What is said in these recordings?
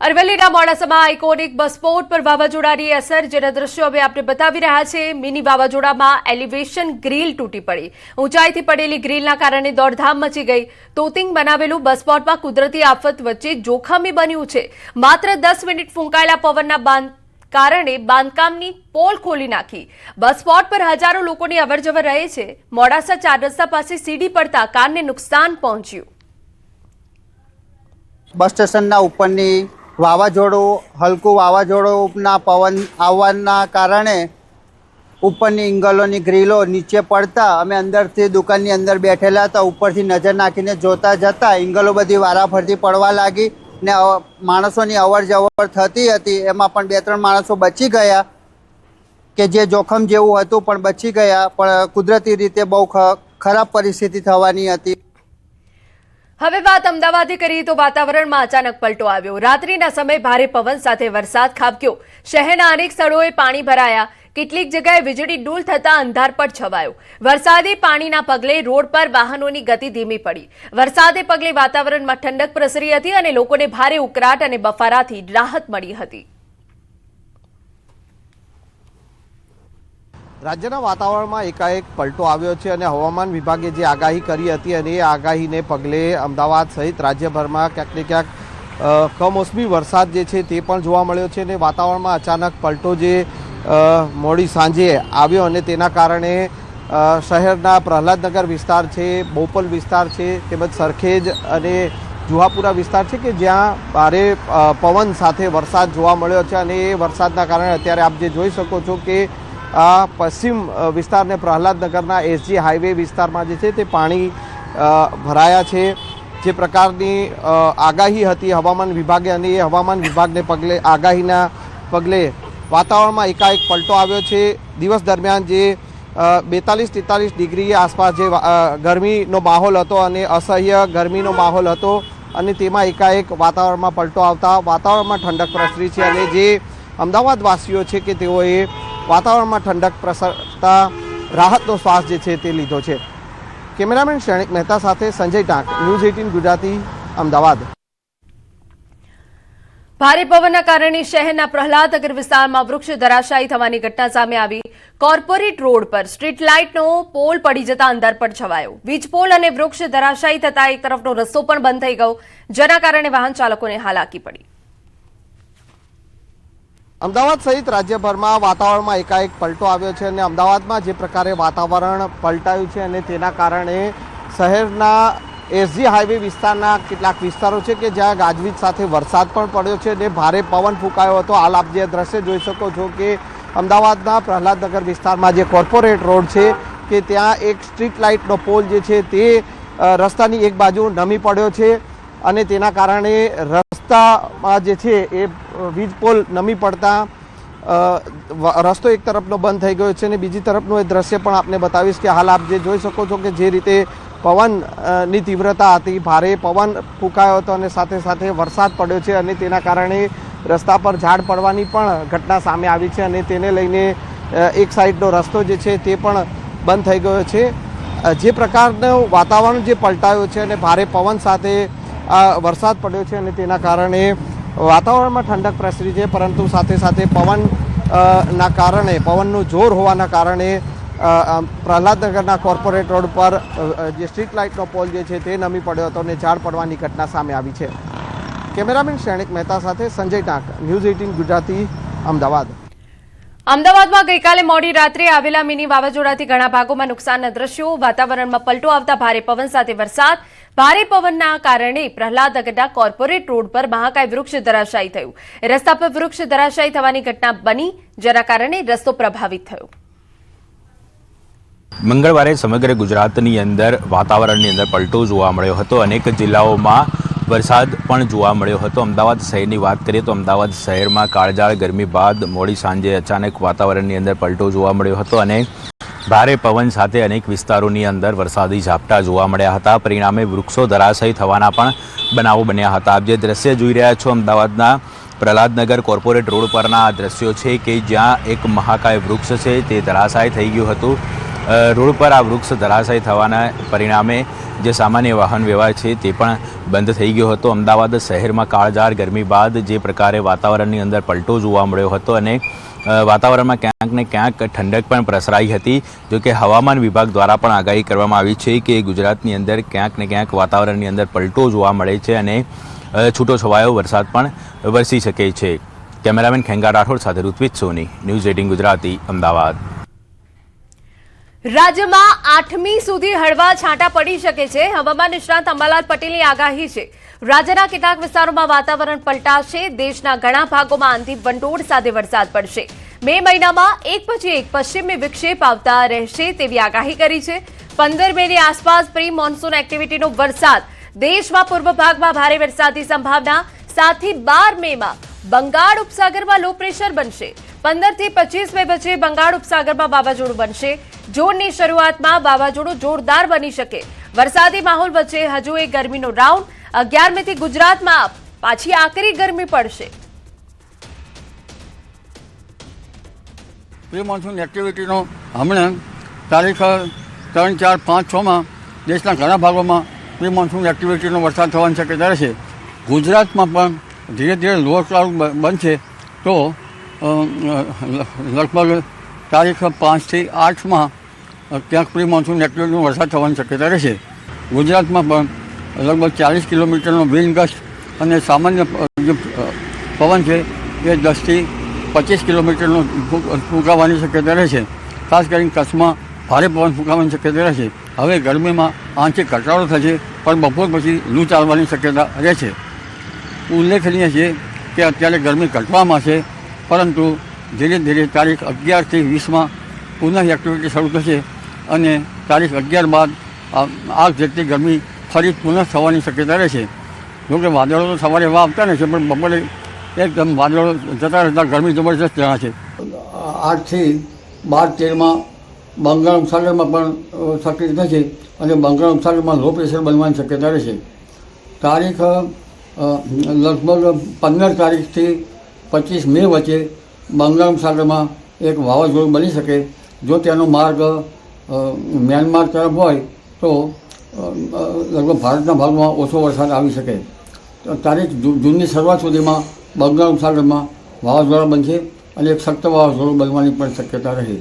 અરવલ્લીના મોડાસામાં iconic busport પર વાવાઝોડાની અસર જેના દ્રશ્યો હવે આપણે બતાવી રહ્યા છે। મિની વાવાઝોડામાં એલિવેશન ગ્રીલ તૂટી પડી। ઊંચાઈથી પડેલી ગ્રીલના કારણે દોડધામ મચી ગઈ। તોતિંગ બનાવેલું બસપોર્ટમાં કુદરતી આફત વચ્ચે જોખમી બન્યું છે। માત્ર 10 મિનિટ ફૂંકાયેલા પવનના કારણે બાંધકામની પોલ ખોલી નાખી। બસપોર્ટ પર હજારો લોકોની અવરજવર રહે છે। મોડાસા 4 રસ્તા પાસે સીડી પડતા કારને નુકસાન પહોંચ્યું। બસ સ્ટેશનના ઉપરની વાવાઝોડું હલકું વાવાઝોડુંના પવન આવવાના કારણે ઉપરની ઇંગલોની ગ્રીલો નીચે પડતા અમે અંદરથી દુકાનની અંદર બેઠેલા હતા। ઉપરથી નજર નાખીને જોતા જતા ઇંગલો બધી વારાફરતી પડવા લાગી ને માણસોની અવર જવર થતી હતી। એમાં પણ 2-3 માણસો બચી ગયા કે જે જોખમ જેવું હતું પણ બચી ગયા, પણ કુદરતી રીતે બહુ ખરાબ પરિસ્થિતિ થવાની હતી। હવે વાત અમદાવાદની કરીએ તો વાતાવરણમાં અચાનક પલટો આવ્યો। રાત્રિના સમયે ભારે પવન સાથે વરસાદ ખાબક્યો। શહેરના અનેક સ્થળોએ પાણી ભરાયા। કેટલીક જગ્યાએ વીજળી ડૂલ થતા અંધારપટ છવાયો। વરસાદી પાણીના પગલે રોડ પર વાહનોની ગતિ ધીમી પડી। વરસાદે પગલે વાતાવરણમાં ઠંડક પ્રસરી હતી અને લોકોને ભારે ઉકળાટ અને બફારાથી રાહત મળી હતી। રાજ્યના વાતાવરણમાં એકાએક પલટો આવ્યો છે અને હવામાન વિભાગે જે આગાહી કરી હતી અને એ આગાહીને પગલે અમદાવાદ સહિત રાજ્યભરમાં ક્યાંક ને ક્યાંક કમોસમી વરસાદ જે છે તે પણ જોવા મળ્યો છે અને વાતાવરણમાં અચાનક પલટો જે મોડી સાંજે આવ્યો અને તેના કારણે શહેરના પ્રહલાદનગર વિસ્તાર છે, બોપલ વિસ્તાર છે, તેમજ સરખેજ અને જુહાપુરા વિસ્તાર છે કે જ્યાં ભારે પવન સાથે વરસાદ જોવા મળ્યો છે અને એ વરસાદના કારણે અત્યારે આપ જે જોઈ શકો છો કે આ પશ્ચિમ વિસ્તારને પ્રહલાદનગરના એસજી હાઈવે વિસ્તારમાં જે છે તે પાણી ભરાયા છે। જે પ્રકારની આગાહી હતી હવામાન વિભાગે અને એ હવામાન વિભાગને પગલે આગાહીના પગલે વાતાવરણમાં એકાએક પલટો આવ્યો છે। દિવસ દરમિયાન જે 42-43 ડિગ્રી આસપાસ જે ગરમીનો માહોલ હતો અને અસહ્ય ગરમીનો માહોલ હતો અને તેમાં એકાએક વાતાવરણમાં પલટો આવતા વાતાવરણમાં ઠંડક પ્રસરી છે અને જે અમદાવાદવાસીઓ છે કે તેઓએ વાતાવરણમાં ઠંડક પ્રસરતા રાહતનો શ્વાસ જે છે તે લીધો છે। કેમેરામેન શ્રેણિક મહેતા સાથે સંજય ટાંક, ન્યૂઝ 18 ગુજરાતી, અમદાવાદ। ભારે પવનના કારણે શહેરના પ્રહલાદનગર વિસ્તારમાં વૃક્ષ ધરાશાયી થવાની ઘટના સામે આવી। કોર્પોરેટ રોડ પર સ્ટ્રીટ લાઇટનો પોલ પડી જતા અંધારપટ છવાયો। વીજ પોલ અને વૃક્ષ ધરાશાયી થતા એક તરફનો રસ્તો પણ બંધ થઈ ગયો, જેના કારણે વાહન ચાલકોને હાલાકી પડી। અમદાવાદ સહિત રાજ્યભરમાં વાતાવરણમાં એકાએક પલટો આવ્યો છે અને અમદાવાદમાં જે પ્રકારે વાતાવરણ પલટાયું છે અને તેના કારણે શહેરના એસજી હાઈવે વિસ્તારના કેટલાક વિસ્તારો છે કે જ્યાં ગાજવીજ સાથે વરસાદ પણ પડ્યો છે અને ભારે પવન ફૂંકાયો હતો। હાલ આપ જે દ્રશ્ય જોઈ શકો છો કે અમદાવાદના પ્રહલાદનગર વિસ્તારમાં જે કોર્પોરેટ રોડ છે કે ત્યાં એક સ્ટ્રીટ લાઇટનો પોલ જે છે તે રસ્તાની એક બાજુ નમી પડ્યો છે અને તેના કારણે રસ્તામાં જે છે એ વીજ પોલ નમી પડતા રસ્તો એક તરફનો બંધ થઈ ગયો છે અને બીજી તરફનું એ દ્રશ્ય પણ આપને બતાવીશ કે હાલ આપ જે જોઈ શકો છો કે જે રીતે પવનની તીવ્રતા હતી, ભારે પવન ફૂંકાયો હતો અને સાથે સાથે વરસાદ પડ્યો છે અને તેના કારણે રસ્તા પર ઝાડ પડવાની પણ ઘટના સામે આવી છે અને તેને લઈને એક સાઈડનો રસ્તો જે છે તે પણ બંધ થઈ ગયો છે। જે પ્રકારનું વાતાવરણ જે પલટાયું છે અને ભારે પવન સાથે વરસાદ પડ્યો છે અને તેના કારણે વાતાવરણમાં ઠંડક પ્રસરી છે, પરંતુ સાથે સાથે પવનના કારણે પવનનું જોર હોવાના કારણે પ્રહલાદનગરના કોર્પોરેટ રોડ પર જે સ્ટ્રીટ લાઇટનો પોલ જે છે તે નમી પડ્યો હતો અને ઝાડ પડવાની ઘટના સામે આવી છે। કેમેરામેન શ્રેણિક મહેતા સાથે સંજય ટાંક, ન્યૂઝ 18 ગુજરાતી, અમદાવાદ। અમદાવાદમાં ગઈકાલે મોડી રાત્રે આવેલા મિની વાવાઝોડાથી ઘણા ભાગોમાં નુકસાનના દ્રશ્યો। વાતાવરણમાં પલટો આવતા ભારે પવન સાથે વરસાદ। ભારે પવનના કારણે પ્રહલાદનગરના કોર્પોરેટ રોડ પર મહાકાય વૃક્ષ ધરાશાયી થયું। રસ્તા પર વૃક્ષ ધરાશાયી થવાની ઘટના બની, જેના કારણે રસ્તો પ્રભાવિત થયો। મંગળવારે સમગ્ર ગુજરાતની અંદર વાતાવરણની અંદર પલટો જોવા મળ્યો હતો। અનેક જિલ્લાઓમાં વરસાદ પણ જોવા મળ્યો હતો। અમદાવાદ શહેરની વાત કરીએ તો અમદાવાદ શહેરમાં કાળઝાળ ગરમી બાદ મોડી સાંજે અચાનક વાતાવરણની અંદર પલટો જોવા મળ્યો હતો અને ભારે પવન સાથે અનેક વિસ્તારોની અંદર વરસાદી ઝાપટા જોવા મળ્યા હતા। પરિણામે વૃક્ષો ધરાશાયી થવાના પણ બનાવો બન્યા હતા। આપ જે દ્રશ્ય જોઈ રહ્યા છો અમદાવાદના પ્રહલાદનગર કોર્પોરેટ રોડ પરના આ દ્રશ્યો છે કે જ્યાં એક મહાકાય વૃક્ષ છે તે ધરાશાયી થઈ ગયું હતું રોડ પર આ વૃક્ષ ધરાશાયી થવાના પરિણામે જે સામાન્ય વાહન વ્યવહાર છે તે પણ બંધ થઈ ગયો હતો. અમદાવાદ શહેરમાં કાળઝાળ ગરમી બાદ જે પ્રકારે વાતાવરણની અંદર પલટો જોવા મળ્યો હતો અને વાતાવરણમાં ક્યાંક ને ક્યાંક ઠંડક પણ પ્રસરાઈ હતી. જો કે હવામાન વિભાગ દ્વારા પણ આગાહી કરવામાં આવી છે કે ગુજરાતની અંદર ક્યાંક ને ક્યાંક વાતાવરણની અંદર પલટો જોવા મળે છે અને છૂટો છવાયો વરસાદ પણ વરસી શકે છે. કેમેરામેન ખેંગા રાઠોડ સાથે ઋત્વિજ સોની, ન્યૂઝ 18 ગુજરાતી, અમદાવાદ. રાજ્યમાં 8મી સુધી હળવા છાંટા પડી શકે છે. હવામાન નિષ્ણાત અંબાલાલ પટેલની આગાહી છે. રાજ્યના કેટલાક વિસ્તારોમાં વાતાવરણ પલટાશે. દેશના ઘણા ભાગોમાં આંધી વંટોળ સાથે વરસાદ પડશે. મે મહિનામાં એક પછી એક પશ્ચિમી વિક્ષેપ આવતા રહેશે તેવી આગાહી કરી છે. 15 મેની આસપાસ પ્રી મોન્સૂન એક્ટિવિટીનો વરસાદ. દેશમાં પૂર્વ ભાગમાં ભારે વરસાદની સંભાવના. 7 થી 12 મેમાં બંગાળ ઉપસાગરમાં લો પ્રેશર બનશે. 15 થી 25 મે વચ્ચે બંગાળ ઉપસાગરમાં વાવાઝોડું બનશે. જૂનની શરૂઆતમાં વાવાઝોડું જોરદાર બની શકે. વરસાદી માહોલ વચ્ચે હજુ એક ગરમીનો રાઉન્ડ. 11 મેથી ગુજરાતમાં પાછી આકરી ગરમી પડશે. પ્રી મોન્સૂન એક્ટિવિટીનો હમણાં તારીખ 3, 4, 5, 6માં દેશના ઘણા ભાગોમાં પ્રી મોન્સૂન એક્ટિવિટીનો વરસાદ થવાની શક્યતા રહેશે. ગુજરાતમાં પણ ધીરે ધીરે લોઅર ક્લાઉડ બનશે તો લગભગ તારીખ 5 થી 8માં ક્યાંક પ્રી મોન્સૂન એક્ટિવિટીનો વરસાદ થવાની શક્યતા રહેશે. ગુજરાતમાં પણ લગભગ 40 કિલોમીટરનો વિન્ડ ગસ્ટ અને સામાન્ય જે પવન છે એ 10 થી 25 કિલોમીટરનો ફૂંકાવાની શક્યતા રહેશે. ખાસ કરીને કચ્છમાં ભારે પવન ફૂંકાવાની શક્યતા રહેશે. હવે ગરમીમાં આંશિક ઘટાડો થશે પણ બપોર પછી લૂ ચાલવાની શક્યતા રહેશે. ઉલ્લેખનીય છે કે અત્યારે ગરમી ઘટવામાં છે પરંતુ ધીરે ધીરે તારીખ 11 થી 20માં પુનઃ એક્ટિવિટી શરૂ થશે અને તારીખ 11 બાદ આગ જેટલી ગરમી ફરી પુનઃ થવાની શક્યતા રહેશે. જોકે વાદળો તો સવારે એવા આવતા નથી પણ બપોરે એકદમ વાદળો જતાં રહેતાં ગરમી જબરજસ્ત જણાશે. 8 થી 12, 13માં બંગાળ ઉપસાગરમાં પણ સક્રિય થશે અને બંગાળ ઉપસાગરમાં લો પ્રેશર બનવાની શક્યતા રહેશે. તારીખ લગભગ 15 તારીખથી 25 મે વચ્ચે બંગાળ ઉપસાગરમાં એક વાવાઝોડું બની શકે. જો તેનો માર્ગ મ્યાનમાર તરફ હોય તો લગભગ ભારતના ભાગમાં ઓછો વરસાદ આવી શકે. તારીખ જૂનની શરૂઆત સુધીમાં બંગાળ ઉપસાગરમાં વાવાઝોડા બનશે અને એક સખ્ત વાવાઝોડું બનવાની પણ શક્યતા રહે.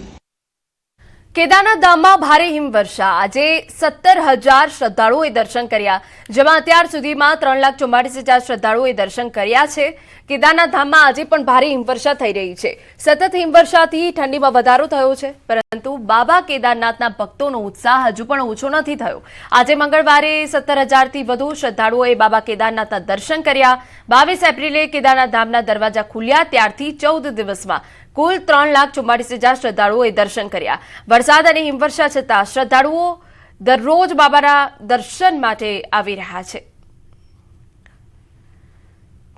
કેદારનાથ ધામમાં ભારે હિમવર્ષા. આજે 17,000 શ્રદ્ધાળુઓએ દર્શન કર્યા, જેમાં અત્યાર સુધીમાં 3,44,000 શ્રદ્ધાળુઓએ દર્શન કર્યા છે. કેદારનાથ ધામમાં આજે પણ ભારે હિમવર્ષા થઈ રહી છે. સતત હિમવર્ષાથી ઠંડીમાં વધારો થયો છે, પરંતુ બાબા કેદારનાથના ભક્તોનો ઉત્સાહ હજુ પણ ઓછો નથી થયો. આજે મંગળવારે 17,000થી વધુ શ્રદ્ધાળુઓએ બાબા કેદારનાથના દર્શન કર્યા. 22 એપ્રિલે કેદારનાથ ધામના દરવાજા ખુલ્યા ત્યારથી 14 દિવસમાં કુલ 3,44,000 શ્રદ્ધાળુઓએ દર્શન કર્યા. વરસાદ અને હિમવર્ષા છતાં શ્રદ્ધાળુઓ દરરોજ બાબાના દર્શન માટે આવી રહ્યા છે.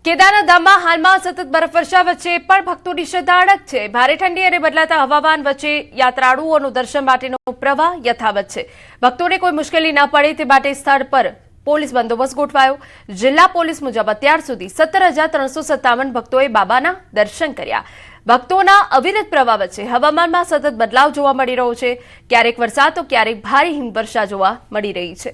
કેદારનાથ ધામમાં હાલમાં સતત બરફવર્ષા વચ્ચે પણ ભક્તોની શ્રદ્ધા અડગ છે. ભારે ઠંડી અને બદલાતા હવામાન વચ્ચે યાત્રાળુઓનું દર્શન માટેનો પ્રવાહ યથાવત છે. ભક્તોને કોઈ મુશ્કેલી ન પડે તે માટે સ્થળ પર પોલીસ બંદોબસ્ત ગોઠવાયો. જિલ્લા પોલીસ મુજબ અત્યાર સુધી 17,357 ભક્તોએ બાબાના દર્શન કર્યા. ભક્તોના અવિરત પ્રવાહ વચ્ચે હવામાનમાં સતત બદલાવ જોવા મળી રહ્યો છે. ક્યારેક વરસાદ તો ક્યારેક ભારે હિમવર્ષા જોવા મળી રહી છે.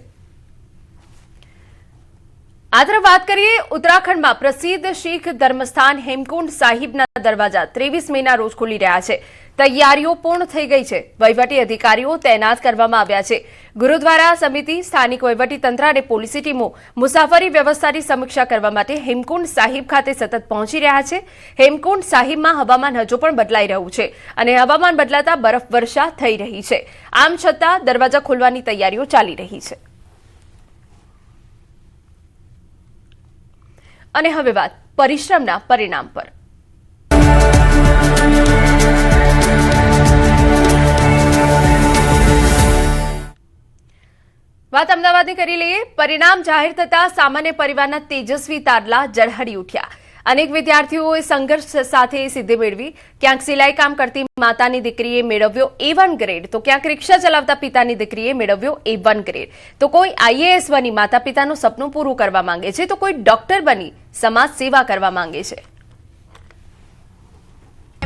આ તરફ વાત કરીએ, ઉત્તરાખંડમાં પ્રસિદ્ધ શીખ ધર્મસ્થાન હેમકુંડ સાહિબના દરવાજા 23 મેના રોજ ખુલી રહ્યા છે. તૈયારીઓ પૂર્ણ થઈ ગઈ છે. વહીવટી અધિકારીઓ તૈનાત કરવામાં આવ્યા છે. ગુરુદ્વારા સમિતિ, સ્થાનિક વહીવટીતંત્ર અને પોલીસની ટીમો મુસાફરી વ્યવસ્થાની સમીક્ષા કરવા માટે હેમકુંડ સાહિબ ખાતે સતત પહોંચી રહ્યા છે. હેમકુંડ સાહિબમાં હવામાન હજુ પણ બદલાઈ રહ્યું છે અને હવામાન બદલાતા બરફવર્ષા થઈ રહી છે. આમ છતાં દરવાજા ખોલવાની તૈયારીઓ ચાલી રહી છે. અને હવે વાત પરિશ્રમના પરિણામ પર. વાત અમદાવાદની કરી લઈએ. પરિણામ જાહેર થતા સામાન્ય પરિવારના તેજસ્વી તારલા ઝળહળી ઉઠ્યા. અનેક વિદ્યાર્થીઓએ સંઘર્ષ સાથે સિદ્ધિ મેળવી. ક્યાંક સિલાઈ કામ કરતી માતાની દીકરીએ મેળવ્યો A1 ગ્રેડ, તો ક્યાંક રિક્ષા ચલાવતા પિતાની દીકરીએ મેળવ્યો A1 ગ્રેડ. તો કોઈ IAS બની માતા પિતાનું સપનું પૂરું કરવા માંગે છે, તો કોઈ ડોક્ટર બની સમાજ સેવા કરવા માંગે છે.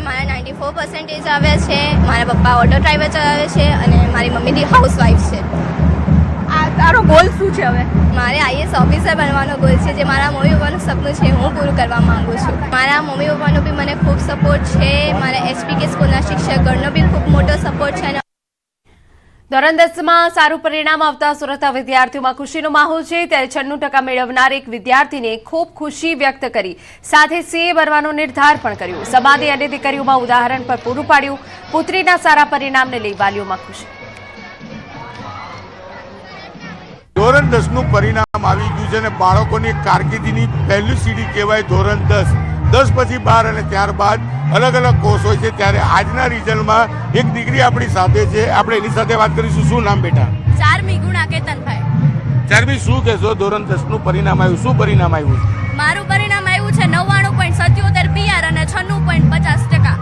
મારા 94% આવે છે. મારા પપ્પા ઓટો ડ્રાઈવર ચલાવે છે અને મારી મમ્મી હાઉસવાઈફ છે. આ તારો ગોલ શું છે હવે? મારે આઈએસ ઓફિસર બનવાનો ગોલ છે, જે મારા મમ્મી પપ્પાનું સપનું છે હું પૂરું કરવા માંગુ છું. મારા મમ્મી પપ્પાનો બી મને ખૂબ સપોર્ટ છે. મારા એચપીકે સ્કૂલના શિક્ષકગણનો બી ખૂબ મોટો સપોર્ટ છે. અને ધોરણ 10માં સારું પરિણામ આવતા સુરતના વિદ્યાર્થીઓમાં ખુશીનો માહોલ છે. ત્યારે 96% મેળવનાર એક વિદ્યાર્થીને ખૂબ ખુશી વ્યક્ત કરી સાથે સીએ બનવાનો નિર્ધાર પણ કર્યો. સમાજે અને દીકરીઓમાં ઉદાહરણ પર પૂરું પાડ્યું. પુત્રીના સારા પરિણામને લઈ વાલીઓમાં ખુશી. ધોરણ 10નું પરિણામ આવી ગયું છે અને બાળકોની કારકિર્દીની પહેલી સીડી કહેવાય ધોરણ 10. 10 પછી 12 અને ત્યારબાદ અલગ અલગ કોર્સ હોય છે. ત્યારે આજના રિઝલ્ટમાં એક દીકરી આપણી સાથે છે. આપણે એની સાથે વાત કરીશું. શું નામ બેટા? ચારમી ગુણા કેતનભાઈ. ચારમી, શું કહેશો? ધોરણ 10નું પરિણામ આવ્યું, શું પરિણામ આવ્યું? મારું પરિણામ આવ્યું છે 99.77 PR અને 96.50%.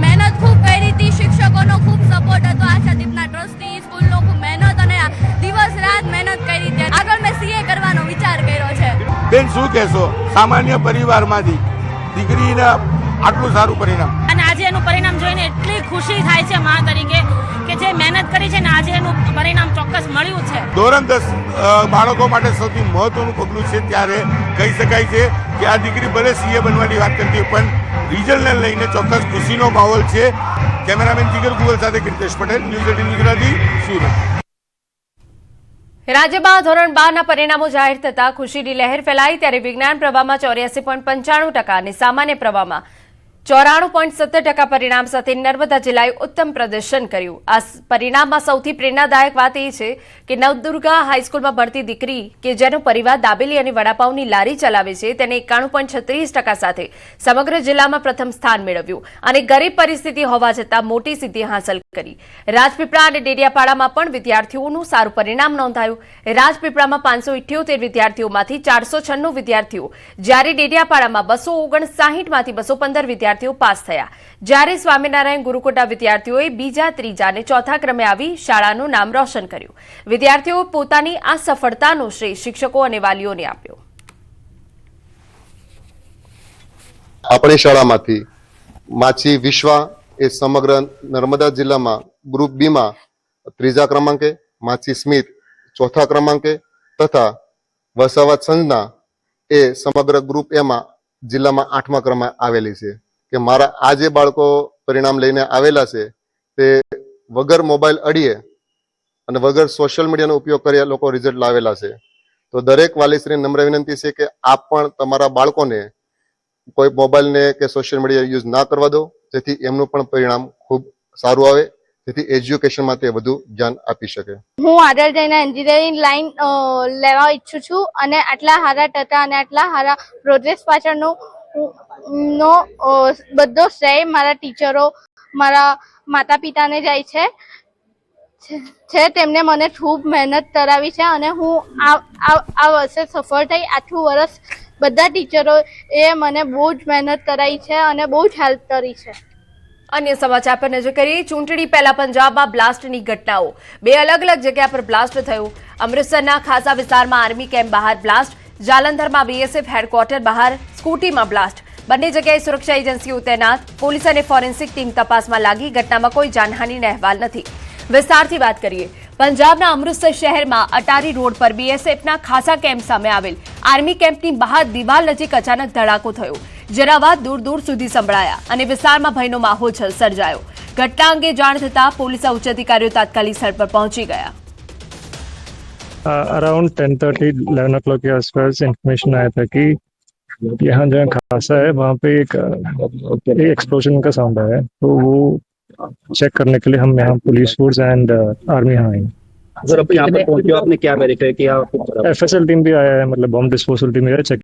મહેનત ખૂબ કરી હતી, શિક્ષકોનો ખૂબ સપોર્ટ હતો, આશાદીપના ટ્રસ્ટી, સ્કૂલનો ખૂબ મહેનત અને દિવસ રાત મહેનત કરી હતી. આગળ મેં સીએ કરવાનો વિચાર કર્યો છે. બેન, શું કહેશો? સામાન્ય પરિવારમાંથી દીકરીના આટલું સારું પરિણામ અને આજે એનું પરિણામ જોઈને એટલી ખુશી થાય છે મા તરીકે કે જે મહેનત કરી છે ને આજે એનું પરિણામ ચોક્કસ મળ્યું છે. ધોરણ 10 બાળકો માટે સૌથી મહત્વનું પગલું છે. ત્યારે કહી શકાય છે કે આ દીકરી ભલે સીએ બનવાની વાત કરતી પણ રિઝલ્ટને લઈને ચોક્કસ ખુશીનો માહોલ છે. કેમેરામેન જીગર ગુગલ સાથે કીર્તેશ પટેલ, ન્યૂઝ 18 ગુજરાતી, સુરત. રાજ્યમાં ધોરણ 12ના પરિણામો જાહેર થતા ખુશીની લહેર ફેલાઈ. ત્યારે વિજ્ઞાન પ્રવાહમાં 84.95% અને સામાન્ય પ્રવાહમાં 94.70% પરિણામ સાથે નર્મદા જિલ્લાએ ઉત્તમ પ્રદર્શન કર્યું. આ પરિણામમાં સૌથી પ્રેરણાદાયક વાત એ છે કે નવદુર્ગા હાઈસ્કૂલમાં ભણતી દીકરી કે જેનો પરિવાર દાબેલી અને વડાપાઉંની લારી ચલાવે છે તેને 91.36% સાથે સમગ્ર જિલ્લામાં પ્રથમ સ્થાન મેળવ્યું અને ગરીબ પરિસ્થિતિ હોવા છતાં મોટી સિદ્ધિ હાંસલ કરી. રાજપીપળા અને ડેડિયાપાડામાં પણ વિદ્યાર્થીઓનું સારું પરિણામ નોંધાયું. રાજપીપળામાં 578 વિદ્યાર્થીઓમાંથી 496 વિદ્યાર્થીઓ, જ્યારે ડેડિયાપાડામાં 259માંથી 215 વિદ્યાર્થીઓ પાસ થયા. જ્યારે સ્વામિનારાયણ ગુરુકુળના વિદ્યાર્થીઓએ બીજા, ત્રીજા અને ચોથા ક્રમે આવી શાળાનું નામ રોશન કર્યું. વિદ્યાર્થીઓ પોતાની આ સફળતાનો શ્રેય શિક્ષકો અને વાલીઓને આપ્યો. આપણી શાળામાંથી માછી વિશ્વા એ સમગ્ર નર્મદા જિલ્લામાં ગ્રુપ બી માં 3જા ક્રમાંકે, માછી સ્મિત 4થા ક્રમાંકે તથા વસાવત સંજના એ સમગ્ર ગ્રુપ એ માં જિલ્લામાં 8મા ક્રમે આવેલી છે. કે મારા આ જે બાળકો પરિણામ લઈને આવેલા છે તે વગર મોબાઈલ અડીએ અને વગર સોશિયલ મીડિયાનો ઉપયોગ કરી લોકો રિઝલ્ટ લાવેલા છે. તો દરેક વાલીશ્રીને નમ્ર વિનંતી છે કે આપ પણ તમારા બાળકોને કોઈ મોબાઈલને કે સોશિયલ મીડિયા યુઝ ના કરવા દો, જેથી એમનું પણ પરિણામ ખૂબ સારું આવે, જેથી એજ્યુકેશનમાં તે વધુ ધ્યાન આપી શકે. હું આગળ જઈને એન્જિનિયરિંગ લાઈન લેવા ઈચ્છું છું અને આટલા સારા ટકા અને આટલા સારા પ્રોગ્રેસ પાછળનો બધો શ્રેય મારા ટીચરો, મારા માતા પિતાને જાય છે. તેમને મને ખૂબ મહેનત કરાવી છે અને હું આ વર્ષે સફળ થઈ. આખું વર્ષ બધા ટીચરો એ મને બહુ જ મહેનત કરાવી છે અને બહુ જ હેલ્પ કરી છે. અન્ય સમાચાર પર નજર કરીએ. ચૂંટણી પહેલા પંજાબમાં બ્લાસ્ટની ઘટનાઓ. 2 અલગ અલગ જગ્યા પર બ્લાસ્ટ થયું. અમૃતસરના ખાસા વિસ્તારમાં આર્મી કેમ્પ બહાર બ્લાસ્ટ, જાલંધરમાં બીએસએફ હેડક્વાર્ટર બહાર સ્કૂટીમાં બ્લાસ્ટ. બંને જગ્યાએ સુરક્ષા એજન્સીઓ તૈનાત. પોલીસ અને ફોરેન્સિક ટીમ તપાસમાં લાગી. ઘટનામાં કોઈ જાનહાનિનો અહેવાલ નથી. વિસ્તારથી વાત કરીએ. પંજાબના અમૃતસર શહેરમાં અટારી રોડ પર બીએસએફના ખાસા કેમ્પ સામે આવેલ આર્મી કેમ્પની બહાર દિવાલ નજીક અચાનક ધડાકો થયો, જેના અવાજ દૂર દૂર સુધી સંભળાયા અને વિસ્તારમાં ભયનો માહોલ સર્જાયો. ઘટના અંગે જાણ થતાં પોલીસના ઉચ્ચ અધિકારીઓ તાત્કાલિક સ્થળ पर पहुंची गया. अराउंड 10:30 11 o'clock के आसपास इंफॉर्मेशन आया था कि यहाँ जहाँ खासा है वहाँ पे एक एक्सप्लोजन का साउंड आया है, तो वो चेक करने के लिए हम यहाँ पुलिस फोर्स एंड आर्मी यहाँ आए. सर, अब यहाँ पर पहुंचे आपने क्या वेरीफाई किया? FSL टीम भी आया है, मतलब बॉम्ब डिस्पोजल टीम चेक